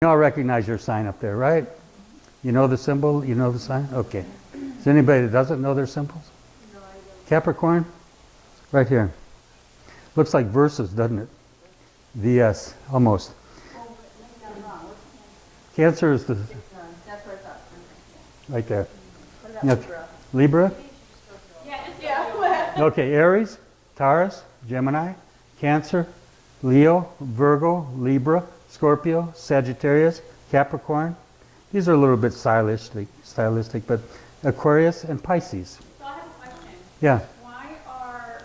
You all recognize your sign up there, right? You know the symbol? You know the sign? Okay. Is there anybody that doesn't know their symbols? No, I don't. Capricorn? Right here. Looks like verses, doesn't it? VS, almost. Oh, maybe I'm wrong. What's Cancer is the, That's what I thought. right there. What about Now, Libra? Libra? Yeah. Okay, Aries, Taurus, Gemini, Cancer, Leo, Virgo, Libra, Scorpio, Sagittarius, Capricorn. These are a little bit stylistic, but Aquarius and Pisces. So I have a question. Yeah. Why are,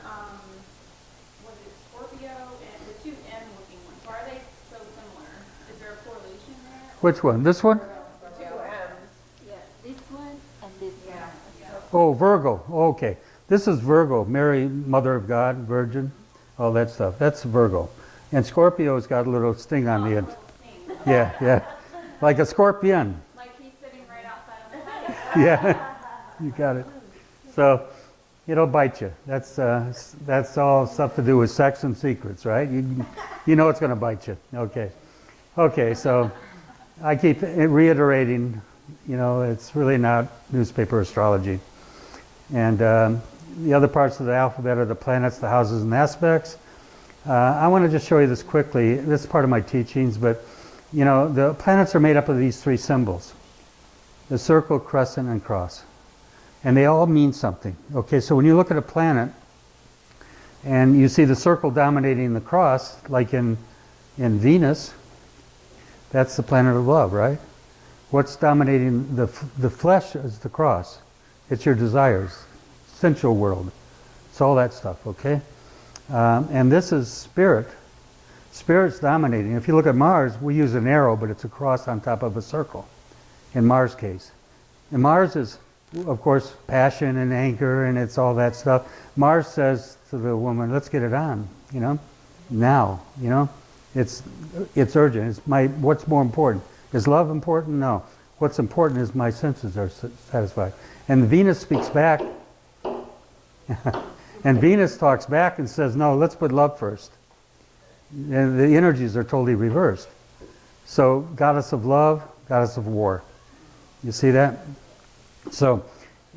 was it Scorpio and the two M-looking ones, why are they so similar? Is there a correlation there? Which one? This one? Two M's. Yeah, this one and this one. Oh, Virgo. Okay. This is Virgo. Mary, Mother of God, Virgin, all that stuff. That's Virgo. And Scorpio's got a little sting on the end. Same. Yeah. Like a scorpion. Like he's sitting right outside of the house. Yeah. You got it. So, it'll bite you. That's all stuff to do with sex and secrets, right? You know it's going to bite you. Okay, so I keep reiterating, it's really not newspaper astrology. And the other parts of the alphabet are the planets, the houses, and aspects. I want to just show you this quickly. This is part of my teachings, but the planets are made up of these three symbols: the circle, crescent, and cross. And they all mean something. Okay, so when you look at a planet and you see the circle dominating the cross, like in Venus, that's the planet of love, right? What's dominating the flesh is the cross. It's your desires, sensual world. It's all that stuff, okay? And this is spirit. Spirit's dominating. If you look at Mars, we use an arrow, but it's a cross on top of a circle, in Mars' case. And Mars is, of course, passion and anger, and it's all that stuff. Mars says to the woman, let's get it on, now, It's urgent. What's more important? Is love important? No. What's important is my senses are satisfied. And Venus speaks back. And Venus talks back and says, no, let's put love first. And the energies are totally reversed. So, goddess of love, goddess of war. You see that? So,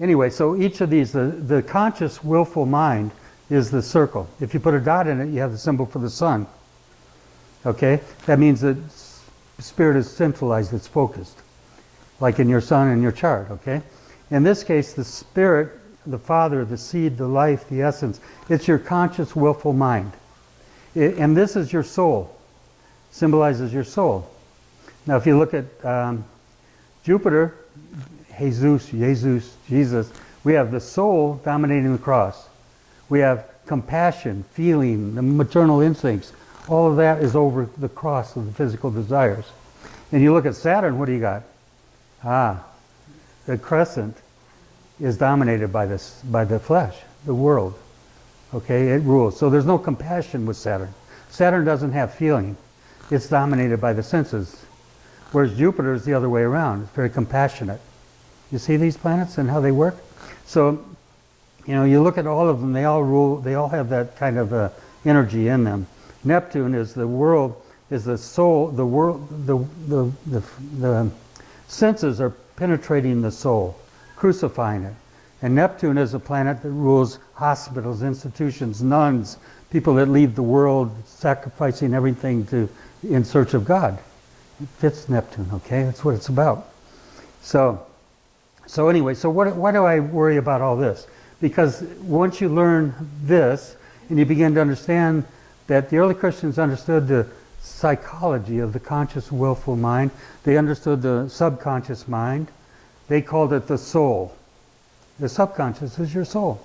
anyway, so each of these, the conscious, willful mind is the circle. If you put a dot in it, you have the symbol for the sun. Okay? That means that spirit is centralized, it's focused. Like in your sun and your chart, okay? In this case, the spirit, the Father, the seed, the life, the essence, it's your conscious, willful mind. And this is your soul. Symbolizes your soul. Now, if you look at Jupiter, Jesus, we have the soul dominating the cross. We have compassion, feeling, the maternal instincts. All of that is over the cross of the physical desires. And you look at Saturn, what do you got? The crescent is dominated by the flesh, the world. Okay, it rules. So there's no compassion with Saturn. Saturn doesn't have feeling. It's dominated by the senses. Whereas Jupiter is the other way around. It's very compassionate. You see these planets and how they work? So, you look at all of them, they all rule, they all have that kind of energy in them. Neptune is the world, is the soul, the world, the senses are penetrating the soul, crucifying it. And Neptune is a planet that rules hospitals, institutions, nuns, people that leave the world, sacrificing everything in search of God. It fits Neptune, okay? That's what it's about. So anyway, why do I worry about all this? Because once you learn this, and you begin to understand that the early Christians understood the psychology of the conscious, willful mind, they understood the subconscious mind, they called it the soul. The subconscious is your soul.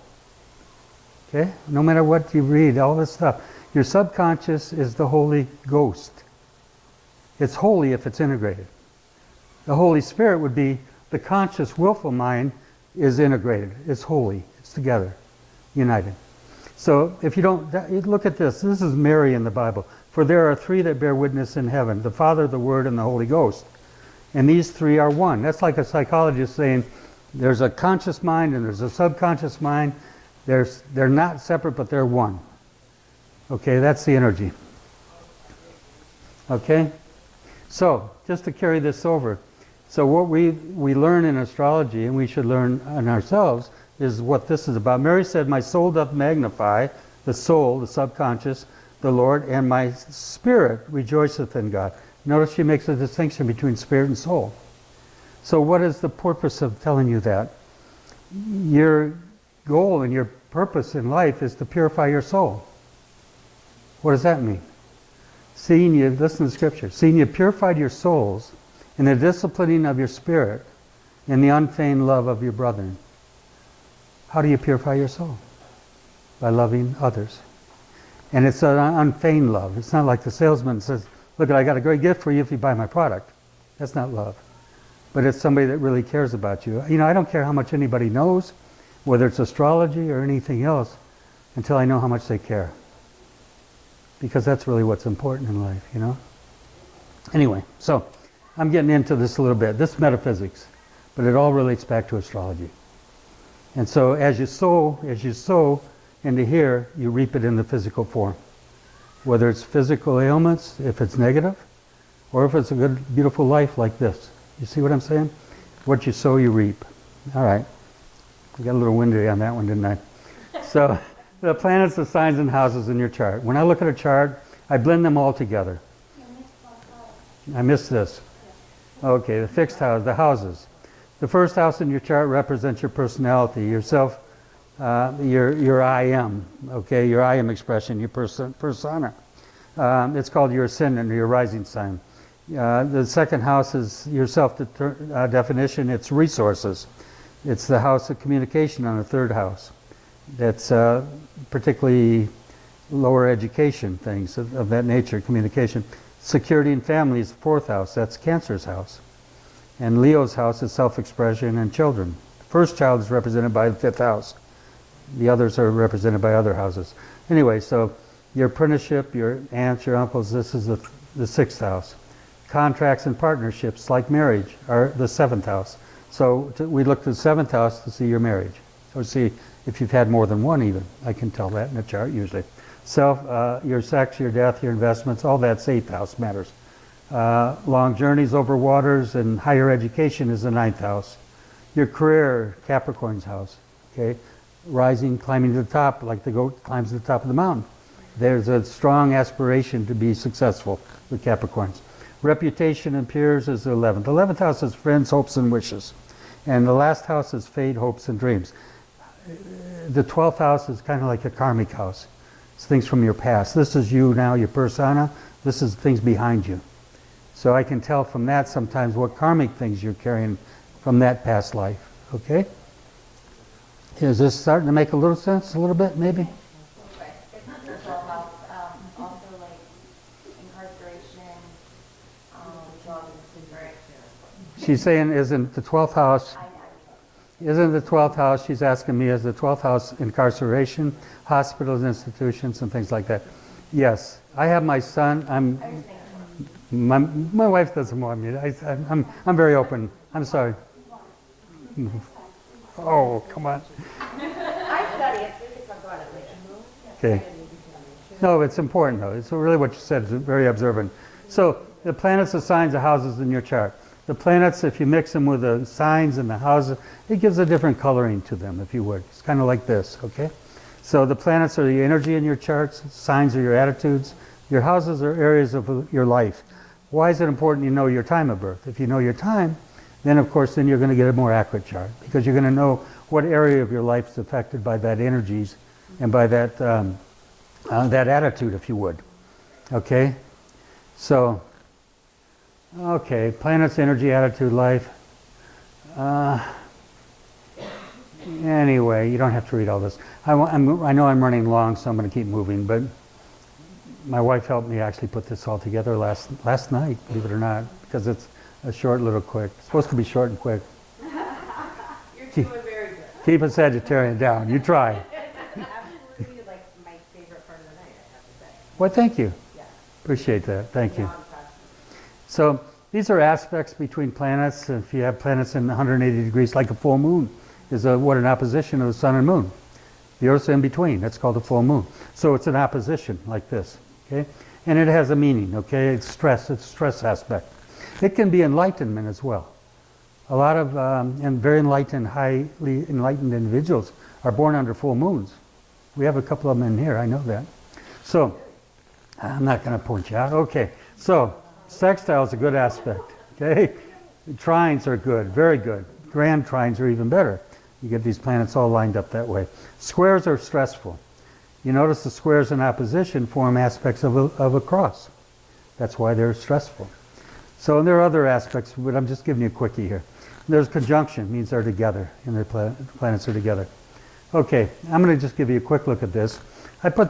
Okay? No matter what you read, all this stuff. Your subconscious is the Holy Ghost. It's holy if it's integrated. The Holy Spirit would be the conscious, willful mind is integrated. It's holy. It's together, united. So if you don't, look at this. This is Mary in the Bible. For there are three that bear witness in heaven, the Father, the Word, and the Holy Ghost. And these three are one. That's like a psychologist saying, there's a conscious mind and there's a subconscious mind. They're not separate, but they're one. Okay, that's the energy. Okay? So, just to carry this over, so what we learn in astrology, and we should learn on ourselves, is what this is about. Mary said, my soul doth magnify, the soul, the subconscious, the Lord, and my spirit rejoiceth in God. Notice she makes a distinction between spirit and soul. So what is the purpose of telling you that? Your goal and your purpose in life is to purify your soul. What does that mean? Seeing you, listen to Scripture, seeing you purified your souls in the disciplining of your spirit, in the unfeigned love of your brethren. How do you purify your soul? By loving others. And it's an unfeigned love. It's not like the salesman says, look, I got a great gift for you if you buy my product. That's not love. But it's somebody that really cares about you. You know, I don't care how much anybody knows, whether it's astrology or anything else, until I know how much they care. Because that's really what's important in life, you know? Anyway, so I'm getting into this a little bit. This is metaphysics, but it all relates back to astrology. And so as you sow into here, you reap it in the physical form. Whether it's physical ailments, if it's negative, or if it's a good, beautiful life like this. You see what I'm saying? What you sow, you reap. All right. I got a little windy on that one, didn't I? So the planets, the signs, and houses in your chart. When I look at a chart, I blend them all together. I missed this. Okay, the fixed house, the houses. The first house in your chart represents your personality, yourself, your I am, okay, your I am expression, your persona. It's called your ascendant or your rising sign. The second house is your self-definition, it's resources. It's the house of communication on the third house. That's particularly lower education things of that nature, communication. Security and family is the fourth house, that's Cancer's house. And Leo's house is self-expression and children. The first child is represented by the fifth house. The others are represented by other houses. Anyway, so your apprenticeship, your aunts, your uncles, this is the sixth house. Contracts and partnerships, like marriage, are the seventh house. So we look to the seventh house to see your marriage, or see if you've had more than one even. I can tell that in a chart usually. Your sex, your death, your investments, all that's eighth house matters. Long journeys over waters and higher education is the ninth house. Your career, Capricorn's house. Okay, rising, climbing to the top, like the goat climbs to the top of the mountain. There's a strong aspiration to be successful with Capricorns. Reputation and peers is the 11th. The 11th house is friends, hopes, and wishes. And the last house is fate, hopes, and dreams. The 12th house is kind of like a karmic house. It's things from your past. This is you now, your persona. This is things behind you. So I can tell from that sometimes what karmic things you're carrying from that past life. Okay? Is this starting to make a little sense, a little bit, maybe? Right. It's not the 12th house, also like incarceration, jobs, right? She's saying, isn't the 12th house, she's asking me, is the 12th house incarceration, hospitals, institutions, and things like that? Yes. I have my son, my wife doesn't want me. I'm very open. I'm sorry. Oh, come on. I study it, we can talk about it later. Okay. No, it's important though. It's really what you said is very observant. So the planets, the signs, the houses in your chart. The planets, if you mix them with the signs and the houses, it gives a different coloring to them, if you would. It's kind of like this, okay? So the planets are the energy in your charts, signs are your attitudes, your houses are areas of your life. Why is it important you know your time of birth? If you know your time, then of course then you're going to get a more accurate chart, because you're going to know what area of your life is affected by that energies and by that that attitude, if you would. Okay? So, okay, planets, energy, attitude, life. Anyway, you don't have to read all this. I know I'm running long, so I'm going to keep moving, but my wife helped me actually put this all together last night, believe it or not, because it's a short little quick. It's supposed to be short and quick. You're doing very good. Keep a Sagittarian down. You try. Absolutely, like my favorite part of the night, I have to say. Well, thank you. Yeah. Appreciate that. Thank you. Beyond fascinating. So these are aspects between planets. If you have planets in 180 degrees, like a full moon, is what an opposition of the sun and moon. The Earth's in between. That's called a full moon. So it's an opposition like this. Okay, and it has a meaning. Okay, it's stress. It's a stress aspect. It can be enlightenment as well. A lot of and very enlightened, highly enlightened individuals are born under full moons. We have a couple of them in here, I know that. So, I'm not going to point you out. Okay, so sextile is a good aspect. Okay, trines are good, very good. Grand trines are even better. You get these planets all lined up that way. Squares are stressful. You notice the squares in opposition form aspects of a cross. That's why they're stressful. So there are other aspects, but I'm just giving you a quickie here. There's conjunction, means they're together, and their planets are together. Okay, I'm going to just give you a quick look at this. I put